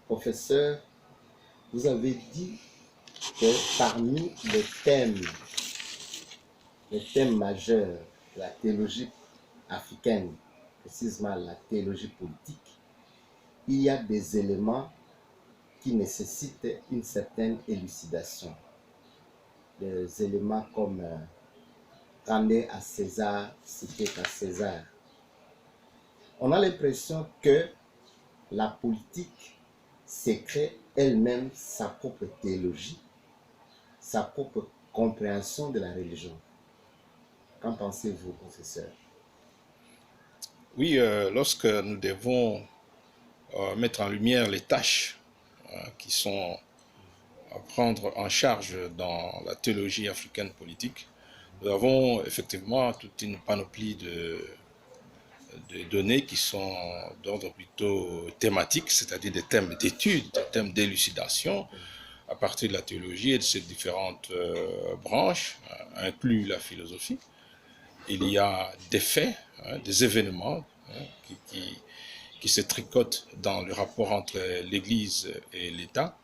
Professeur, vous avez dit que parmi les thèmes majeurs de la théologie africaine, précisément la théologie politique, il y a des éléments qui nécessitent une certaine élucidation. Des éléments comme rendez à César ce qui est à César. On a l'impression que la politique s'écrée elle-même sa propre théologie, sa propre compréhension de la religion. Qu'en pensez-vous, professeur? Oui, lorsque nous devons mettre en lumière les tâches qui sont à prendre en charge dans la théologie africaine politique, nous avons effectivement toute une panoplie de données qui sont d'ordre plutôt thématique, c'est-à-dire des thèmes d'étude, des thèmes d'élucidation à partir de la théologie et de ses différentes branches, inclut la philosophie. Il y a des faits, des événements qui se tricotent dans le rapport entre l'Église et l'État.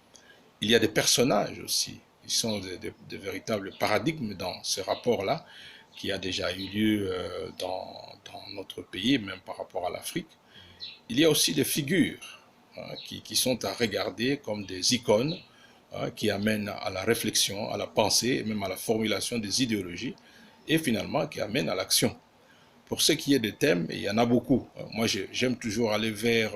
Il y a des personnages aussi, qui sont des véritables paradigmes dans ce rapport-là, qui a déjà eu lieu dans notre pays, même par rapport à l'Afrique. Il y a aussi des figures qui sont à regarder comme des icônes qui amènent à la réflexion, à la pensée, et même à la formulation des idéologies, et finalement qui amènent à l'action. Pour ce qui est des thèmes, il y en a beaucoup. Moi, j'aime toujours aller vers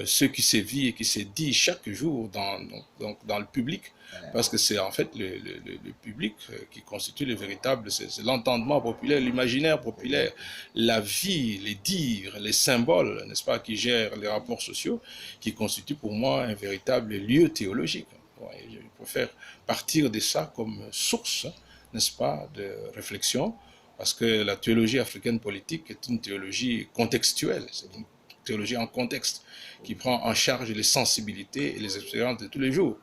ce qui se vit et qui se dit chaque jour dans le public, parce que c'est en fait le public qui constitue le véritable, c'est l'entendement populaire, l'imaginaire populaire, la vie, les dires, les symboles, n'est-ce pas, qui gèrent les rapports sociaux, qui constituent pour moi un véritable lieu théologique. Je préfère partir de ça comme source, n'est-ce pas, de réflexion, parce que la théologie africaine politique est une théologie contextuelle, c'est une théologie en contexte, qui prend en charge les sensibilités et les expériences de tous les jours.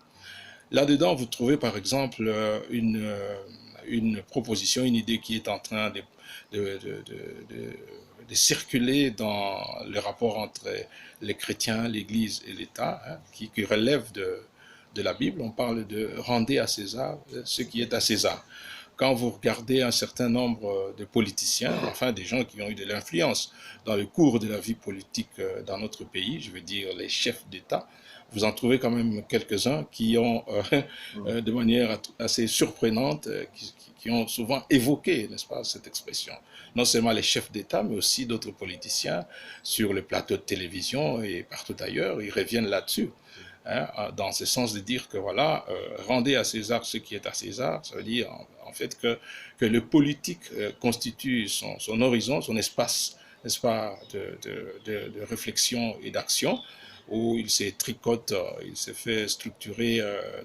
Là-dedans, vous trouvez par exemple une proposition, une idée qui est en train de circuler dans le rapport entre les chrétiens, l'Église et l'État, qui relève de la Bible. On parle de « rendez à César ce qui est à César ». Quand vous regardez un certain nombre de politiciens, enfin des gens qui ont eu de l'influence dans le cours de la vie politique dans notre pays, je veux dire les chefs d'État, vous en trouvez quand même quelques-uns qui ont, de manière assez surprenante, qui ont souvent évoqué, n'est-ce pas, cette expression. Non seulement les chefs d'État, mais aussi d'autres politiciens sur les plateaux de télévision et partout ailleurs, ils reviennent là-dessus. Dans ce sens de dire que voilà, rendez à César ce qui est à César, ça veut dire en fait que le politique constitue son horizon, son espace, n'est-ce pas, de réflexion et d'action, où il se tricote, il se fait structurer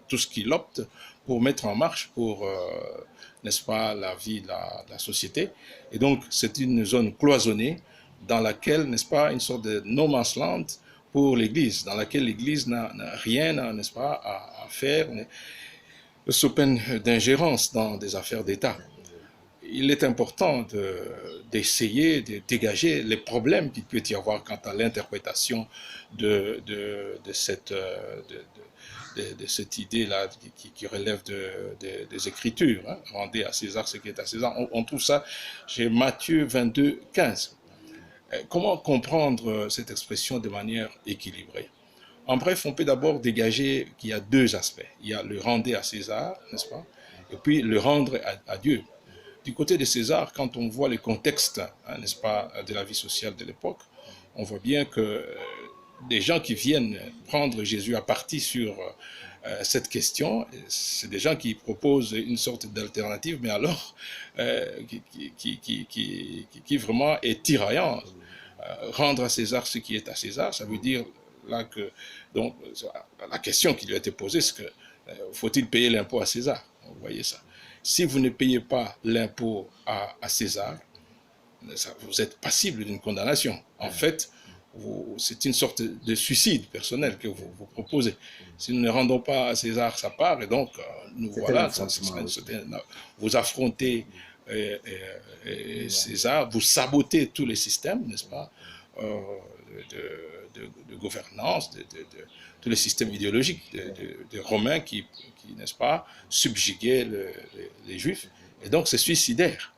tout ce qu'il opte pour mettre en marche pour, n'est-ce pas, la vie de la société. Et donc, c'est une zone cloisonnée dans laquelle, n'est-ce pas, une sorte de no man's land pour l'Église, dans laquelle l'Église n'a rien, n'est-ce pas, à faire, sous peine d'ingérence dans des affaires d'État. Il est important d'essayer de dégager les problèmes qu'il peut y avoir quant à l'interprétation de cette idée-là qui relève des Écritures. Rendez à César ce qui est à César. On trouve ça chez Matthieu 22, 15. Comment comprendre cette expression de manière équilibrée? En bref, on peut d'abord dégager qu'il y a deux aspects. Il y a le rendre à César, n'est-ce pas? Et puis le rendre à Dieu. Du côté de César, quand on voit le contexte, n'est-ce pas, de la vie sociale de l'époque, on voit bien que des gens qui viennent prendre Jésus à partie sur cette question, c'est des gens qui proposent une sorte d'alternative, mais alors qui vraiment est tiraillant. Rendre à César ce qui est à César, ça veut dire là que donc la question qui lui a été posée, c'est que faut-il payer l'impôt à César? Vous voyez ça. Si vous ne payez pas l'impôt à César, vous êtes passible d'une condamnation. En fait, c'est une sorte de suicide personnel que vous proposez. Si nous ne rendons pas à César sa part, et donc nous voilà, vous affrontez César, vous sabotez tous les systèmes, n'est-ce pas, de gouvernance, de tout le système idéologique des Romains qui n'est-ce pas, subjuguaient les Juifs. Et donc, c'est suicidaire.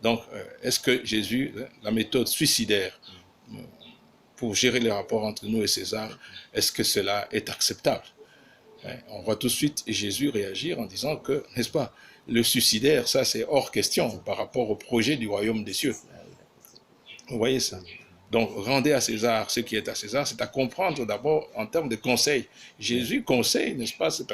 Donc, est-ce que Jésus, la méthode suicidaire pour gérer les rapports entre nous et César, est-ce que cela est acceptable? On voit tout de suite Jésus réagir en disant que, n'est-ce pas, le suicidaire, ça c'est hors question par rapport au projet du royaume des cieux. Vous voyez ça? Donc, rendez à César ce qui est à César, c'est à comprendre d'abord en termes de conseil. Jésus conseille, n'est-ce pas, ces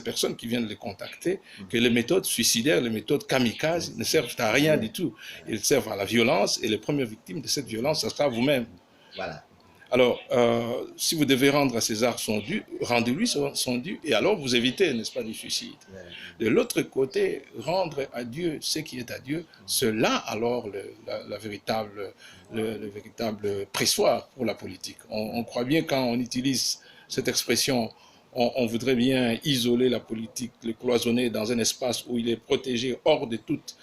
personnes qui viennent les contacter, que les méthodes suicidaires, les méthodes kamikazes ne servent à rien du tout. Elles servent à la violence et les premières victimes de cette violence, ce sera vous-même. Voilà. Alors, si vous devez rendre à César son dû, rendez-lui son dû, et alors vous évitez, n'est-ce pas, du suicide. De l'autre côté, rendre à Dieu ce qui est à Dieu, cela alors le véritable pressoir pour la politique. On croit bien quand on utilise cette expression, on voudrait bien isoler la politique, le cloisonner dans un espace où il est protégé hors de toute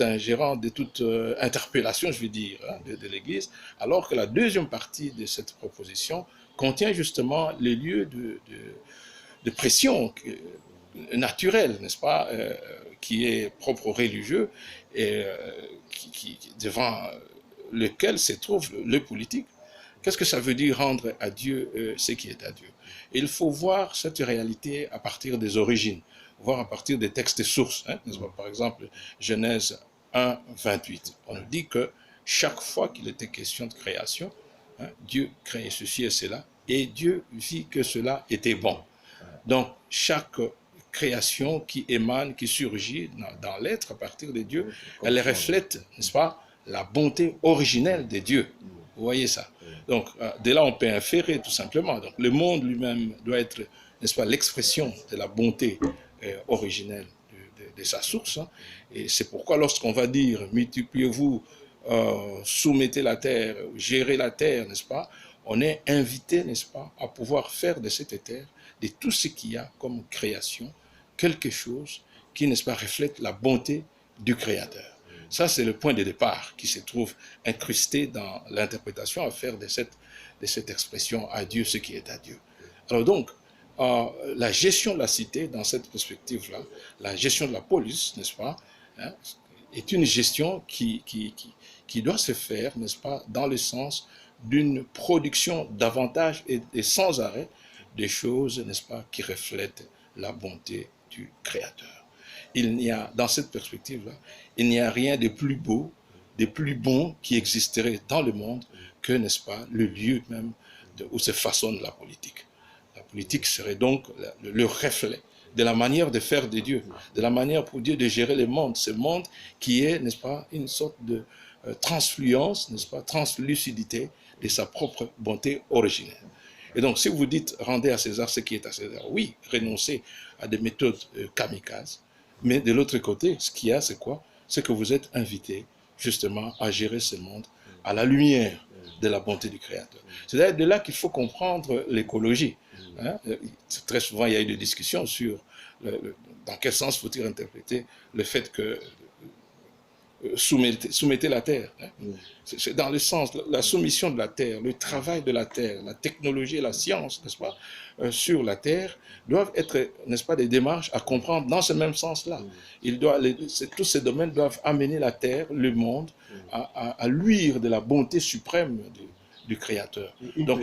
ingérence, de toute interpellation, je veux dire, hein, de l'Église, alors que la deuxième partie de cette proposition contient justement les lieux de pression naturelle, n'est-ce pas, qui est propre aux religieux et devant lequel se trouve le politique. Qu'est-ce que ça veut dire rendre à Dieu ce qui est à Dieu? Il faut voir cette réalité à partir des origines, voir à partir des textes sources. Hein, par exemple, Genèse 1, 28. On nous dit que chaque fois qu'il était question de création, hein, Dieu créait ceci et cela, et Dieu vit que cela était bon. Donc, chaque création qui émane, qui surgit dans l'être à partir de Dieu, elle reflète, n'est-ce pas, la bonté originelle de Dieu. Vous voyez ça? Donc, de là, on peut inférer tout simplement. Donc, le monde lui-même doit être, n'est-ce pas, l'expression de la bonté originelle de sa source. Hein. Et c'est pourquoi lorsqu'on va dire, multipliez-vous, soumettez la terre, gérez la terre, n'est-ce pas, on est invité, n'est-ce pas, à pouvoir faire de cette terre, de tout ce qu'il y a comme création, quelque chose qui, n'est-ce pas, reflète la bonté du Créateur. Ça, c'est le point de départ qui se trouve incrusté dans l'interprétation à faire de cette expression « à Dieu ce qui est à Dieu ». Alors donc, la gestion de la cité, dans cette perspective-là, la gestion de la police, n'est-ce pas, hein, est une gestion qui doit se faire, n'est-ce pas, dans le sens d'une production davantage et sans arrêt des choses, n'est-ce pas, qui reflètent la bonté du Créateur. Il n'y a, dans cette perspective-là, il n'y a rien de plus beau, de plus bon qui existerait dans le monde que, n'est-ce pas, le lieu même où se façonne la politique. La politique serait donc le reflet de la manière de faire de Dieu, de la manière pour Dieu de gérer le monde, ce monde qui est, n'est-ce pas, une sorte de transfluence, n'est-ce pas, translucidité de sa propre bonté originelle. Et donc, si vous dites, rendez à César ce qui est à César, oui, renoncez à des méthodes kamikazes, mais de l'autre côté, ce qu'il y a, c'est quoi? C'est que vous êtes invité, justement, à gérer ce monde à la lumière de la bonté du Créateur. C'est d'ailleurs de là qu'il faut comprendre l'écologie. Hein? Très souvent, il y a eu des discussions sur dans quel sens faut-il interpréter le fait que soumettez la terre. Hein. C'est dans le sens, la soumission de la terre, le travail de la terre, la technologie et la science, n'est-ce pas, sur la terre, doivent être, n'est-ce pas, des démarches à comprendre dans ce même sens-là. Tous ces domaines doivent amener la terre, le monde, à luire de la bonté suprême du Créateur. Donc,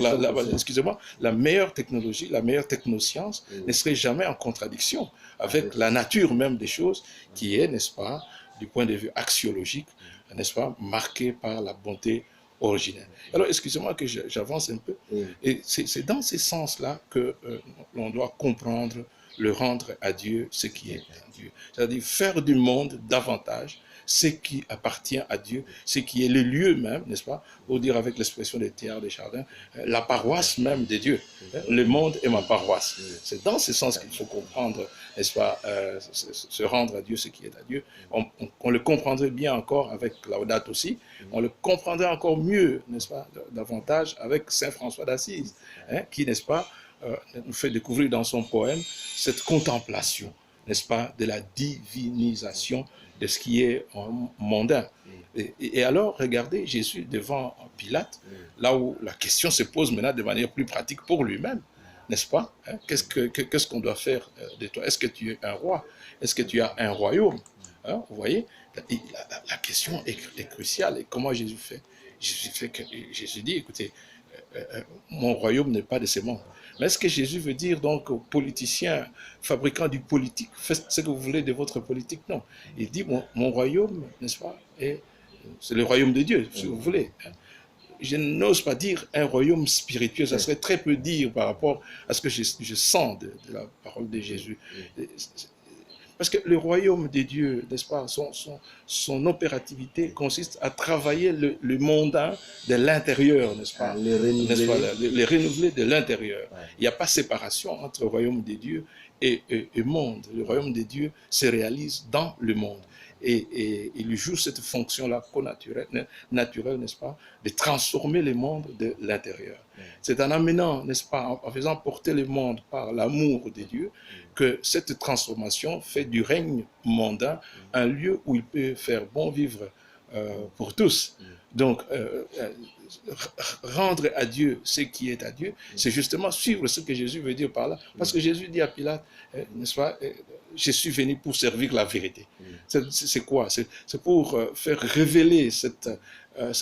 excusez-moi, la meilleure technologie, la meilleure technoscience ne serait jamais en contradiction avec la nature même des choses qui est, n'est-ce pas, du point de vue axiologique, n'est-ce pas, marqué par la bonté originelle. Alors, excusez-moi que j'avance un peu. Et c'est dans ce sens-là que l'on doit comprendre le rendre à Dieu ce qui est à Dieu. C'est-à-dire faire du monde davantage ce qui appartient à Dieu, ce qui est le lieu même, n'est-ce pas, pour dire avec l'expression des Théâtres des Chardins, la paroisse même de Dieu. Le monde est ma paroisse. C'est dans ce sens qu'il faut comprendre, n'est-ce pas, se rendre à Dieu ce qui est à Dieu. On le comprendrait bien encore avec Laudato aussi, on le comprendrait encore mieux, n'est-ce pas, davantage avec Saint François d'Assise, hein, qui, n'est-ce pas, nous fait découvrir dans son poème cette contemplation, n'est-ce pas, de la divinisation de ce qui est mondain. Et alors, regardez Jésus devant Pilate, là où la question se pose maintenant de manière plus pratique pour lui-même, n'est-ce pas? Hein? Qu'est-ce qu'on doit faire de toi? Est-ce que tu es un roi? Est-ce que tu as un royaume? Hein? Vous voyez, la question est cruciale. Et comment Jésus fait? Jésus dit, écoutez, mon royaume n'est pas de ce monde. Mais est-ce que Jésus veut dire donc aux politiciens, fabricants du politique, faites ce que vous voulez de votre politique? Non. Il dit, mon royaume, n'est-ce pas, c'est le royaume de Dieu, si vous voulez. Je n'ose pas dire un royaume spirituel, ça serait très peu dire par rapport à ce que je sens de la parole de Jésus. Parce que le royaume de Dieu, n'est-ce pas, son opérativité consiste à travailler le mondain de l'intérieur, n'est-ce pas, les renouveler de l'intérieur. Ouais. Il n'y a pas séparation entre le royaume de Dieu et monde. Le royaume de Dieu se réalise dans le monde. Et il joue cette fonction-là naturelle, n'est-ce pas, de transformer le monde de l'intérieur. C'est en amenant, n'est-ce pas, en faisant porter le monde par l'amour de Dieu, que cette transformation fait du règne mondain un lieu où il peut faire bon vivre pour tous. Donc, rendre à Dieu ce qui est à Dieu, c'est justement suivre ce que Jésus veut dire par là. Parce que Jésus dit à Pilate, n'est-ce pas, je suis venu pour servir la vérité. C'est quoi? C'est pour faire révéler cette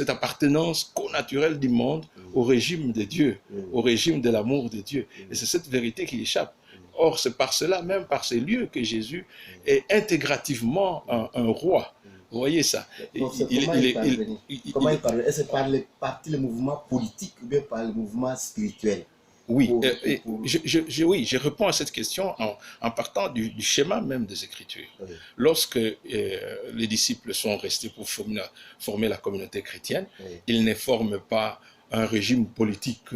appartenance connaturelle du monde au régime de Dieu, au régime de l'amour de Dieu. Et c'est cette vérité qui échappe. Or, c'est par cela, même par ces lieux, que Jésus est intégrativement un roi. Vous voyez ça? Comment il parle? Est-ce par le mouvement politique ou bien par le mouvement spirituel? Oui, je réponds à cette question en partant du schéma même des Écritures. Oui. Lorsque les disciples sont restés pour former la communauté chrétienne, oui, ils ne forment pas un régime politique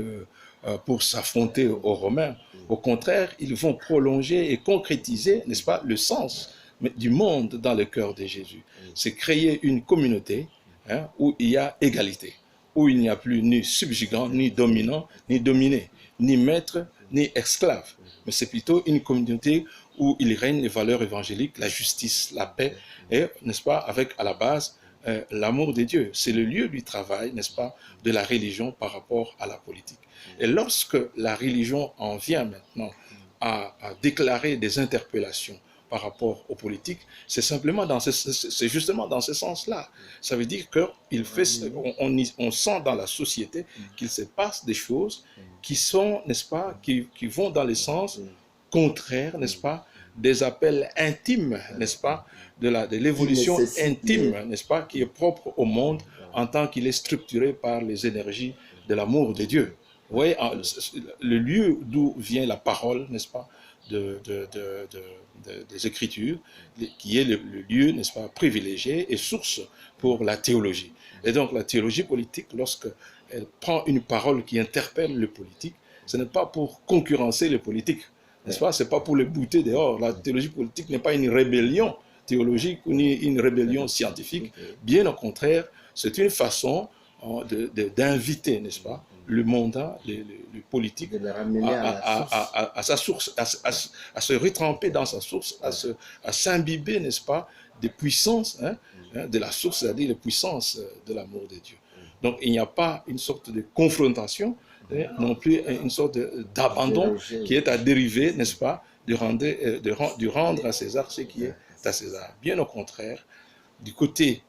pour s'affronter aux Romains. Oui. Au contraire, ils vont prolonger et concrétiser, n'est-ce pas, le sens du monde dans le cœur de Jésus. Oui. C'est créer une communauté où il y a égalité, où il n'y a plus ni subjugant, ni dominant, ni dominé, ni maître, ni esclave. Mais c'est plutôt une communauté où il règne les valeurs évangéliques, la justice, la paix, et, n'est-ce pas, avec à la base l'amour de Dieu. C'est le lieu du travail, n'est-ce pas, de la religion par rapport à la politique. Et lorsque la religion en vient maintenant à déclarer des interpellations par rapport aux politiques, c'est justement dans ce sens-là. Ça veut dire qu'on sent dans la société qu'il se passe des choses qui sont, n'est-ce pas, qui vont dans le sens contraire, n'est-ce pas, des appels intimes, n'est-ce pas, de l'évolution intime, n'est-ce pas, qui est propre au monde en tant qu'il est structuré par les énergies de l'amour de Dieu. Vous voyez, le lieu d'où vient la parole, n'est-ce pas, des Écritures, qui est le lieu, n'est-ce pas, privilégié et source pour la théologie. Et donc la théologie politique, lorsqu'elle prend une parole qui interpelle le politique, ce n'est pas pour concurrencer le politique, n'est-ce pas? Ce n'est pas pour le bouter dehors. La théologie politique n'est pas une rébellion théologique ou une rébellion scientifique. Bien au contraire, c'est une façon d'inviter, n'est-ce pas, le mondain, le politique, à sa source, à se retremper dans sa source, à s'imbiber, n'est-ce pas, des puissances, de la source, c'est-à-dire les puissances de l'amour de Dieu. Donc il n'y a pas une sorte de confrontation, non plus une sorte d'abandon qui est à dériver, n'est-ce pas, du rendre à César ce qui est à César. Bien au contraire, du côté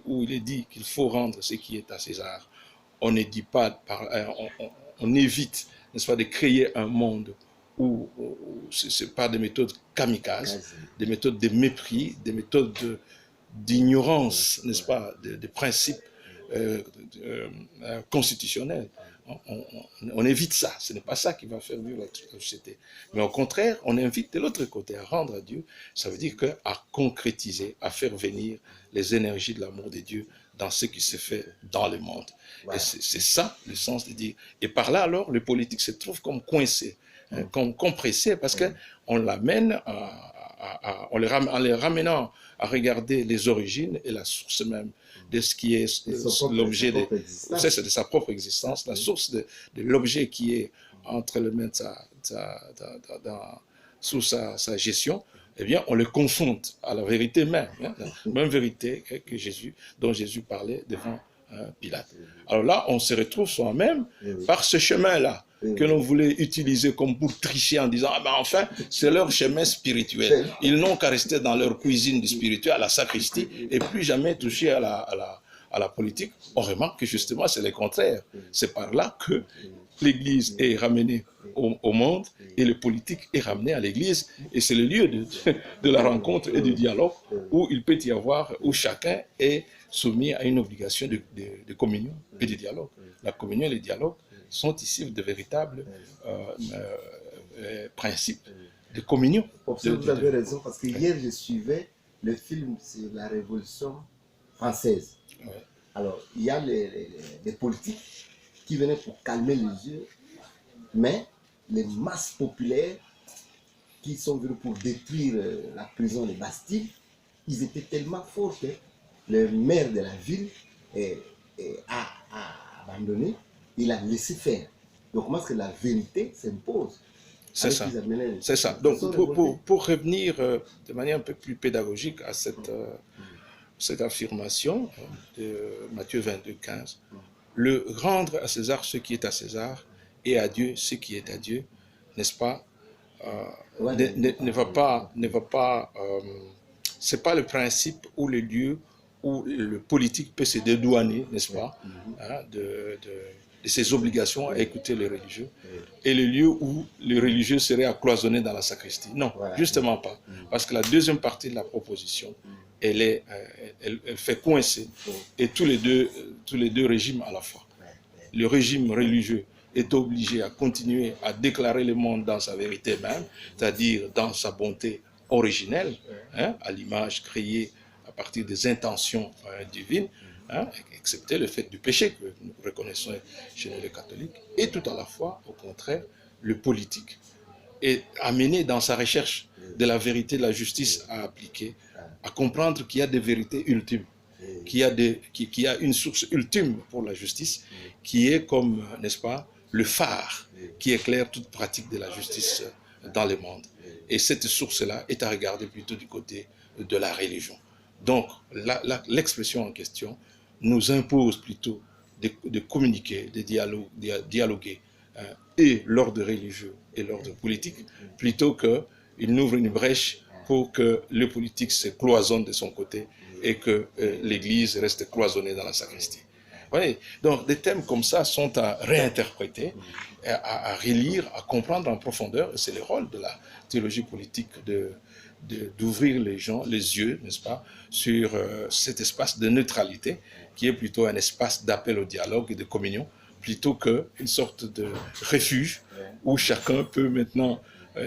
où il est dit qu'il faut rendre ce qui est à César, on ne dit pas, on évite, n'est-ce pas, de créer un monde où ce n'est pas des méthodes kamikazes, des méthodes de mépris, des méthodes d'ignorance, n'est-ce pas, des principes constitutionnels. On évite ça, ce n'est pas ça qui va faire vivre la société. Mais au contraire, on invite de l'autre côté à rendre à Dieu, ça veut dire à concrétiser, à faire venir les énergies de l'amour de Dieu dans ce qui se fait dans le monde. Wow. Et c'est ça le sens de dire. Et par là, alors, le politique se trouve comme coincé, comme compressé, parce qu'on l'amène en les ramenant à regarder les origines et la source même de ce qui est l'objet de sa propre existence, la source de l'objet qui est entre les mains sous sa gestion. eh bien, on les confronte à la vérité même, hein, la même vérité que Jésus, dont Jésus parlait devant Pilate. Alors là, on se retrouve soi-même par ce chemin-là que l'on voulait utiliser comme pour tricher en disant, ah ben enfin, c'est leur chemin spirituel. Ils n'ont qu'à rester dans leur cuisine du spirituel, à la sacristie, et plus jamais toucher à la politique. On remarque que justement, c'est le contraire. C'est par là que l'Église est ramenée au monde et le politique est ramené à l'Église. Et c'est le lieu de la rencontre et du dialogue où il peut y avoir, où chacun est soumis à une obligation de communion et de dialogue. La communion et le dialogue sont ici de véritables principes de communion. Vous avez raison, parce que hier je suivais le film sur la Révolution française. Ouais. Alors, il y a les politiques qui venaient pour calmer les yeux, mais les masses populaires qui sont venus pour détruire la prison de Bastille, ils étaient tellement forts que le maire de la ville a abandonné, il a laissé faire. Donc, comment est-ce que la vérité s'impose? C'est ça. C'est ça. Donc, pour revenir de manière un peu plus pédagogique à cette affirmation de Matthieu 22, 15, le rendre à César ce qui est à César et à Dieu ce qui est à Dieu, n'est-ce pas, ne va pas c'est pas le principe ou le lieu où le politique peut se dédouaner, n'est-ce pas, hein, de ses obligations à écouter les religieux, et le lieu où les religieux seraient à cloisonner dans la sacristie. Non, justement pas. Parce que la deuxième partie de la proposition, elle fait coincer et tous les deux régimes à la fois. Le régime religieux est obligé à continuer à déclarer le monde dans sa vérité même, c'est-à-dire dans sa bonté originelle, hein, à l'image créée à partir des intentions divines, hein, excepté le fait du péché que nous reconnaissons chez nous les catholiques, et tout à la fois, au contraire, le politique est amené dans sa recherche de la vérité, de la justice à appliquer, à comprendre qu'il y a des vérités ultimes, qu'il y a une source ultime pour la justice, qui est comme, n'est-ce pas, le phare qui éclaire toute pratique de la justice dans le monde. Et cette source-là est à regarder plutôt du côté de la religion. Donc, l'expression en question nous impose plutôt de communiquer, de dialoguer, et l'ordre religieux et l'ordre politique, plutôt qu'il n'ouvre une brèche pour que le politique se cloisonne de son côté et que l'Église reste cloisonnée dans la sacristie. Oui. Donc, des thèmes comme ça sont à réinterpréter, à relire, à comprendre en profondeur. C'est le rôle de la théologie politique d'ouvrir les yeux, n'est-ce pas, sur cet espace de neutralité qui est plutôt un espace d'appel au dialogue et de communion, plutôt qu'une sorte de refuge où chacun peut maintenant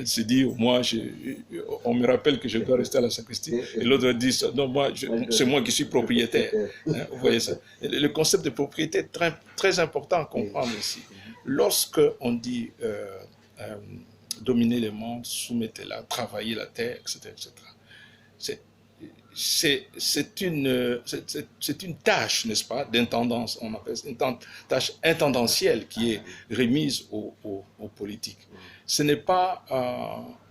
se dire, moi, on me rappelle que je dois rester à la sacristie, et l'autre dit, non, c'est moi qui suis propriétaire. Hein, vous voyez ça. Le concept de propriété est très, très important à comprendre ici. Lorsque on dit dominer le monde, soumettez-la, travailler la terre, etc., c'est une tâche, n'est-ce pas, d'intendance, on appelle ça une tâche intendentielle qui est remise aux politiques. Ce n'est pas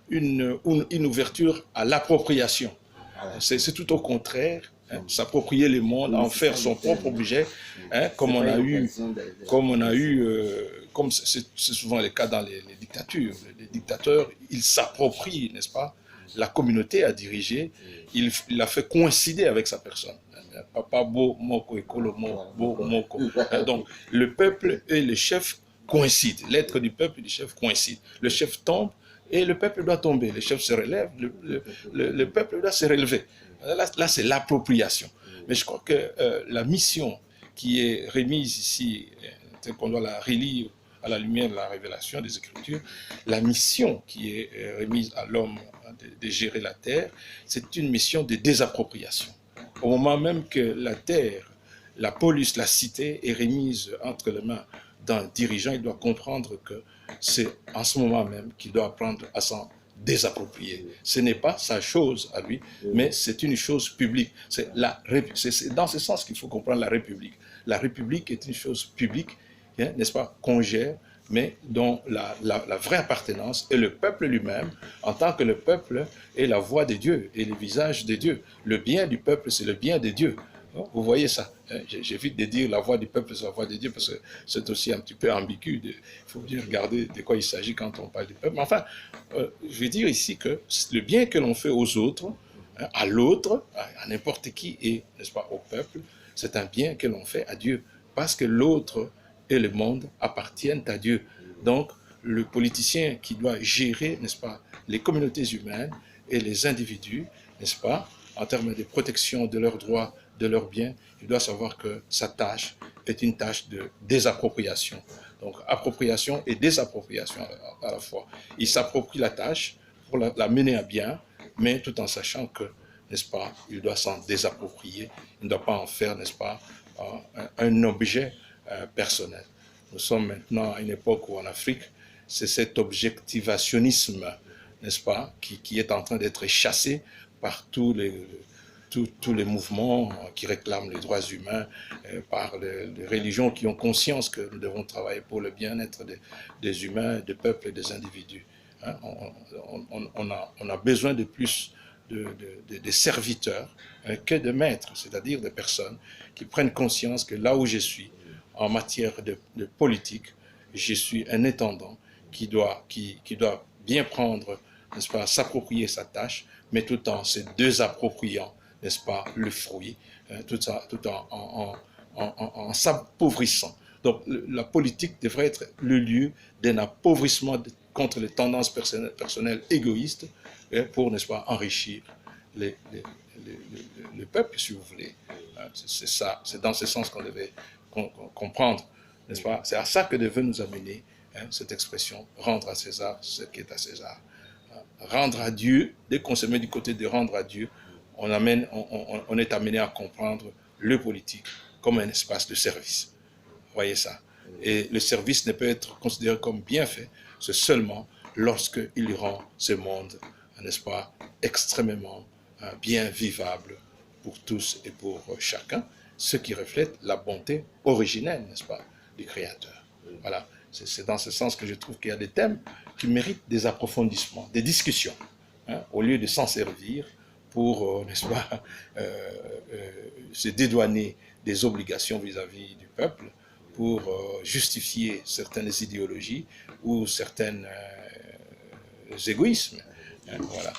une ouverture à l'appropriation. C'est tout au contraire, hein, s'approprier le monde, en faire son propre objet, hein, comme c'est souvent le cas dans les dictatures. Les dictateurs, ils s'approprient, n'est-ce pas, la communauté à diriger, il la fait coïncider avec sa personne. Papa Bo Moko Ekolo Bo Moko. Donc, le peuple et le chef coïncident. L'être du peuple et du chef coïncident. Le chef tombe et le peuple doit tomber. Le chef se relève, le peuple doit se relever. Là c'est l'appropriation. Mais je crois que la mission qui est remise ici, telle qu'on doit la relire à la lumière de la révélation des Écritures, la mission qui est remise à l'homme de gérer la terre, c'est une mission de désappropriation. Au moment même que la terre, la polis, la cité est remise entre les mains d'un dirigeant, il doit comprendre que c'est en ce moment même qu'il doit apprendre à s'en désapproprier. Ce n'est pas sa chose à lui, mais c'est une chose publique. C'est dans ce sens qu'il faut comprendre la République. La République est une chose publique, hein, n'est-ce pas, qu'on gère mais dont la vraie appartenance est le peuple lui-même, en tant que le peuple est la voix de Dieu et le visage de Dieu. Le bien du peuple, c'est le bien de Dieu. Vous voyez ça. J'évite de dire la voix du peuple, c'est la voix de Dieu, parce que c'est aussi un petit peu ambigu. Il faut bien regarder de quoi il s'agit quand on parle du peuple. Mais enfin, je veux dire ici que le bien que l'on fait aux autres, à l'autre, à n'importe qui et, n'est-ce pas, au peuple, c'est un bien que l'on fait à Dieu. Parce que l'autre et le monde appartiennent à Dieu. Donc, le politicien qui doit gérer, n'est-ce pas, les communautés humaines et les individus, n'est-ce pas, en termes de protection de leurs droits, de leurs biens, il doit savoir que sa tâche est une tâche de désappropriation. Donc, appropriation et désappropriation à la fois. Il s'approprie la tâche pour la mener à bien, mais tout en sachant que, n'est-ce pas, il doit s'en désapproprier. Il ne doit pas en faire, n'est-ce pas, un objet personnel. Nous sommes maintenant à une époque où en Afrique, c'est cet objectivationnisme, n'est-ce pas, qui est en train d'être chassé par tous les mouvements qui réclament les droits humains, par les religions qui ont conscience que nous devons travailler pour le bien-être des humains, des peuples et des individus. Hein, on a besoin de plus de serviteurs que de maîtres, c'est-à-dire de personnes qui prennent conscience que là où je suis, en matière de politique, je suis un intendant qui doit bien prendre, n'est-ce pas, s'approprier sa tâche, mais tout en se désappropriant, n'est-ce pas, le fruit, tout en s'appauvrissant. Donc la politique devrait être le lieu d'un appauvrissement contre les tendances personnelles égoïstes pour, n'est-ce pas, enrichir le peuple, si vous voulez. C'est ça, c'est dans ce sens qu'on devait comprendre, n'est-ce pas? C'est à ça que devait nous amener cette expression, rendre à César ce qui est à César. Rendre à Dieu, dès qu'on se met du côté de rendre à Dieu, on est amené à comprendre le politique comme un espace de service. Vous voyez ça? Et le service ne peut être considéré comme bien fait, c'est seulement lorsqu'il rend ce monde, n'est-ce pas, extrêmement bien vivable pour tous et pour chacun, ce qui reflète la bonté originelle, n'est-ce pas, du Créateur. Voilà, c'est dans ce sens que je trouve qu'il y a des thèmes qui méritent des approfondissements, des discussions, hein, au lieu de s'en servir pour, n'est-ce pas, se dédouaner des obligations vis-à-vis du peuple, pour justifier certaines idéologies ou certains égoïsmes. Hein, voilà.